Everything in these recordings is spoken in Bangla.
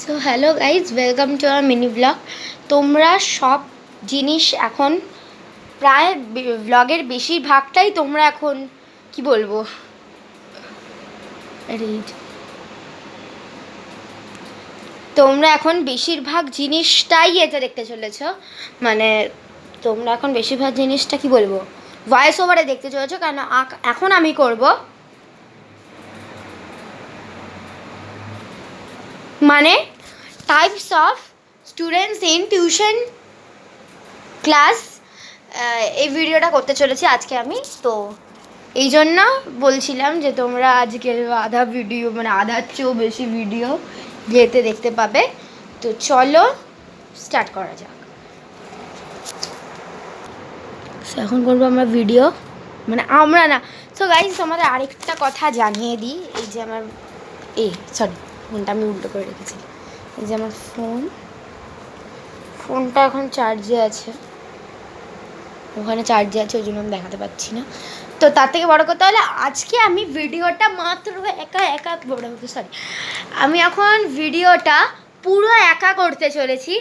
So hello guys, welcome to our mini blog. তোমরা সব জিনিস এখন প্রায় ব্লগের বেশিরভাগটাই তোমরা এখন কি বলবো রিড তোমরা এখন বেশিরভাগ জিনিসটাই এটা দেখতে চলেছ। মানে তোমরা এখন বেশিরভাগ জিনিসটা কি বলবো ভয়েস ওভারে দেখতে চলেছো, কারণ এখন আমি করব মানে types of students in tuition class. এই ভিডিওটা করতে চলেছি আজকে আমি। তো এই জন্য বলছিলাম যে তোমরা আজকে আধা ভিডিও মানে আধার চেয়েও বেশি ভিডিও যেতে দেখতে পাবে। তো চলো স্টার্ট করা যাক। এখন করবো আমরা ভিডিও, মানে আমরা না। সো গাইজ, তোমাদের আরেকটা কথা জানিয়ে দিই। এই যে আমার সরি, ফোনটা আমি উল্টো করে রেখেছি। এই যে আমার ফোনটা এখন চার্জে আছে, ওখানে চার্জে আছে, ওই জন্য আমি দেখাতে পাচ্ছি না। তো তার থেকে বড় কথা হলে আজকে আমি ভিডিওটা মাত্র একা আমি এখন ভিডিওটা পুরো একা করতে চলেছি।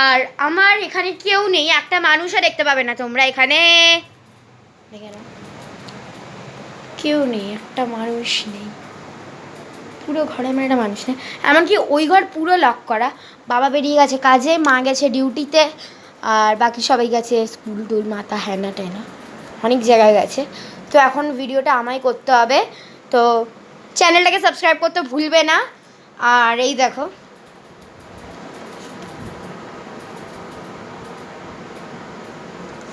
আর আমার এখানে কেউ নেই, একটা মানুষও দেখতে পাবে না তোমরা এখানে। দেখে নাও, কেউ নেই, একটা মানুষ নেই পুরো ঘরে। আমার একটা মানুষ নেই, এমনকি ওই ঘর পুরো লক করা। বাবা বেরিয়ে গেছে কাজে, মা গেছে ডিউটিতে, আর বাকি সবাই গেছে স্কুল টুল, মাথা হ্যানা ট্যানা অনেক জায়গায় গেছে। তো এখন ভিডিওটা আমায় করতে হবে। তো চ্যানেলটাকে সাবস্ক্রাইব করতে ভুলবে না। আর এই দেখো,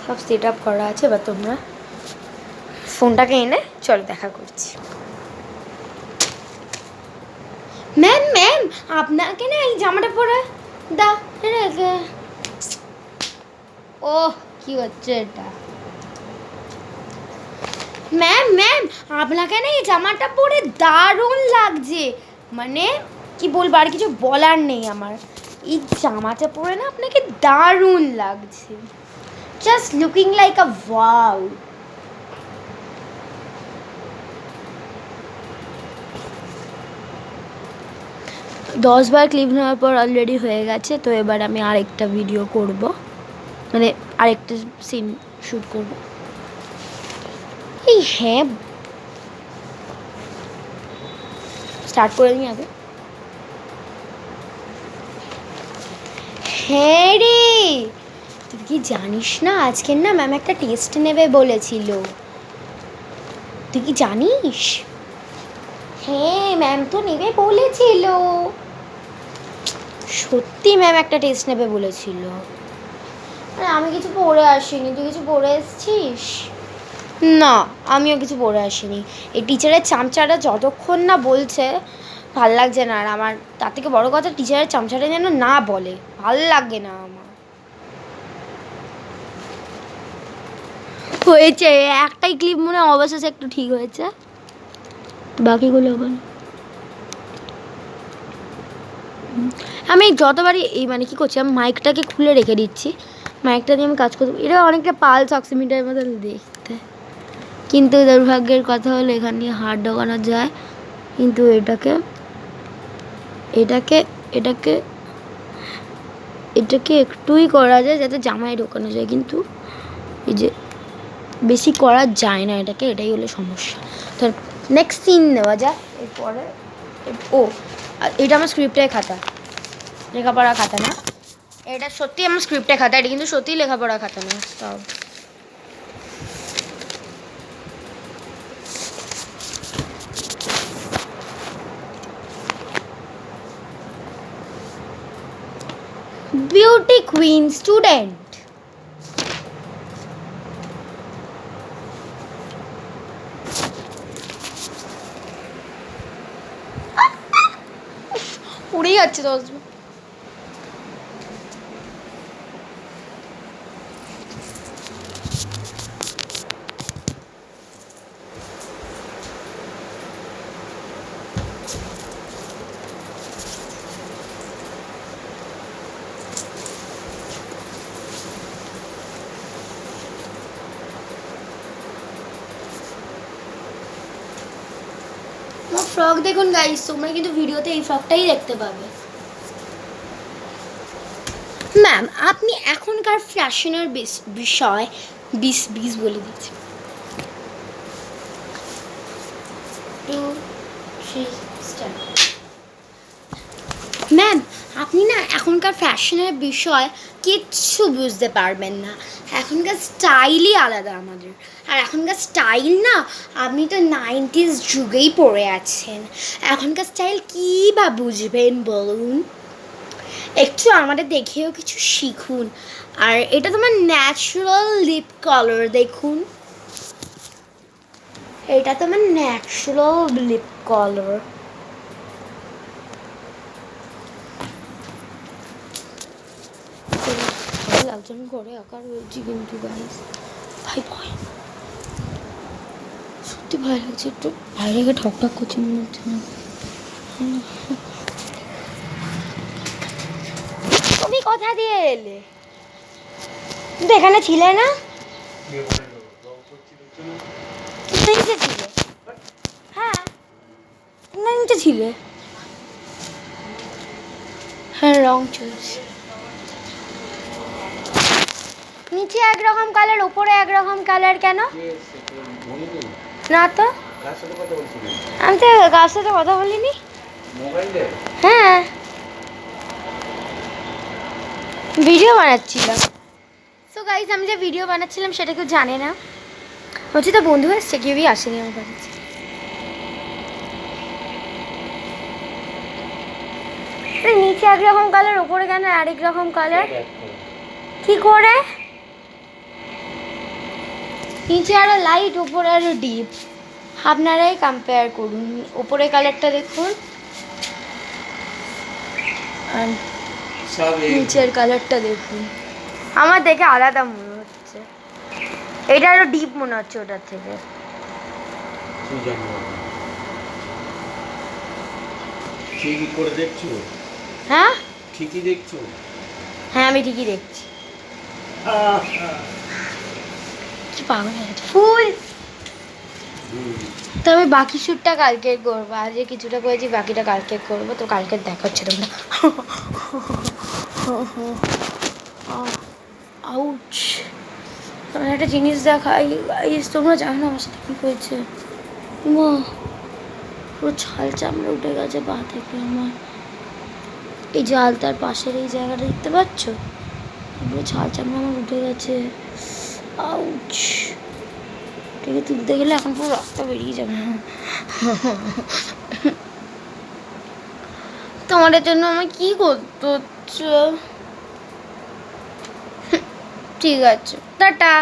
সব সেট আপ করা আছে। বা তোমরা ফোনটাকে এনে চলো দেখা করছি। ম্যাম আপনাকে না এই জামাটা পরে দাও। ও কি হচ্ছে এটা? ম্যাম আপনাকে না এই জামাটা পরে দারুণ লাগছে। মানে কি বলবো, আর কিছু বলার নেই আমার। এই জামাটা পরে না আপনাকে দারুণ লাগছে, জাস্ট লুকিং লাইক আ ওয়াও। 10 বার ক্লিপ নেওয়ার পর অলরেডি হয়ে গেছে। তো এবার আমি আরেকটা ভিডিও করব, মানে আরেকটা সিন শ্যুট করব। এই হ্যাঁ, স্টার্ট করে নিই আগে। হ্যাঁ রে, তুই কি জানিস না আজকের না ম্যাম একটা টেস্ট নেবে বলেছিল? তুই কি জানিস? হ্যাঁ, ম্যাম তো নেবে বলেছিল। সত্যি ম্যাম একটা টেস্ট নেবে বলেছিল। আমি কিছু পড়ে আসিনি। তুই কিছু পড়ে এসছিস? না, আমিও কিছু পড়ে আসিনি। এই টিচারের চামচাটা যতক্ষণ না বলছে ভাল লাগছে না। আর আমার তার থেকে বড় কথা, টিচারের চামচাটা যেন না বলে, ভাল লাগে না আমার। হয়েছে একটাই ক্লিপ মনে অবশেষে একটু ঠিক হয়েছে, বাকিগুলো এখন আমি যতবারই এই মানে কী করছি, আমি মাইকটাকে খুলে রেখে দিচ্ছি। মাইকটা দিয়ে আমি কাজ করতে, এটা অনেকটা পালস অক্সিমিটারের মতো দেখতে। কিন্তু দুর্ভাগ্যের কথা হলো এখান দিয়ে হাত ঢোকানো যায়, কিন্তু এটাকে এটাকে এটাকে এটাকে একটুই করা যায় যাতে জামায় ঢোকানো যায়, কিন্তু এই যে বেশি করা যায় না এটাকে, এটাই হলো সমস্যা। তো নেক্সট সিন নেওয়া যায় এরপরে। ও, এটা আমার স্ক্রিপ্টের খাতা, লেখাপড়া খাতা না। এটা সত্যি আমার স্ক্রিপ্টের খাতা, এটা কিন্তু সত্যিই লেখাপড়া খাতা না। তাও বিউটি কুইন স্টুডেন্ট। উড়েই যাচ্ছে 10 বার। আমার ফ্রক দেখুন গাইস, তোমরা কিন্তু ভিডিওতে এই ফ্রকটাই দেখতে পাবে। ম্যাম আপনি এখনকার ফ্যাশনের বিষয় 20 বলে দিচ্ছি। 2 3 স্টার্ট। ম্যাম আপনি না এখনকার ফ্যাশনের বিষয় কিচ্ছু বুঝতে পারবেন না। এখনকার স্টাইলই আলাদা আমাদের। আর এখনকার স্টাইল না, আপনি তো 90s যুগেই পড়ে আছেন। এখনকার স্টাইল কী বা বুঝবেন বলুন? একটু আমাদের দেখেও কিছু শিখুন। আর এটা তোমার ন্যাচারাল লিপ কালার, দেখুন এটা তোমার ন্যাচারাল লিপ কালার। একজন করে আঁকার হয়েছি কিন্তু গাইস ভাই ভয়, সত্যি ভয় লাগছে। একটু বাইরে গিয়ে ঠকঠক করছি মনে হচ্ছে না। তুমি কোথা দিয়ে এলে? তুমি এখানে ছিলে না? নিচে ছিলে? হ্যাঁ তোমরা নিচে ছিলে। হ্যাঁ রং চলছে, নিচে একরকম কালার উপরে একরকম কালার কেন? না তো আমি তো কার সাথে কথা বলিনি। হ্যাঁ ভিডিও বানাচ্ছিলাম। সো গাইজ আমি যে ভিডিও বানাচ্ছিলাম সেটা কেউ জানে না। বলছি তো বন্ধু এসছে, কেউই আসেনি আমার কাছে। নিচে একরকম কালার উপরে কেন আরেক রকম কালার? কি করে? নিচে আরো লাইট উপরে আরো ডিপ, আপনারাই কম্পেয়ার করুন। উপরে কালারটা দেখুন আর নিচের কালারটা দেখুন। আমার দেখে আলাদা মনে হচ্ছে, এটা আরো ডিপ মনে হচ্ছে ওটার থেকে। ঠিকই করে দেখছো? হ্যাঁ ঠিকই দেখছো? হ্যাঁ আমি ঠিকই দেখছি। কি পাগল হয়ে গেছে ফুল। তবে বাকি শ্যুটটা কালকে করবো, আজকে কিছুটা করেছি বাকিটা কালকে করবো। তো কালকে দেখাচ্ছে তোমরা। আউচ, তোমার একটা জিনিস দেখাই গাইস, তোমরা জানো না আমার সাথে কী হয়েছে। মা পুরো ছাল চামড়া উঠে গেছে পা থেকে আমার। এই যে আলতার পাশের এই জায়গাটা দেখতে পাচ্ছ, পুরো ছাল চামড়া আমার উঠে গেছে। আউচ, এটাকে তুলতে গেলে এখন পুরো রক্ত বেরিয়ে যাবে। তোমাদের জন্য আমার কি করতে হচ্ছে। ঠিক আছে টাটা।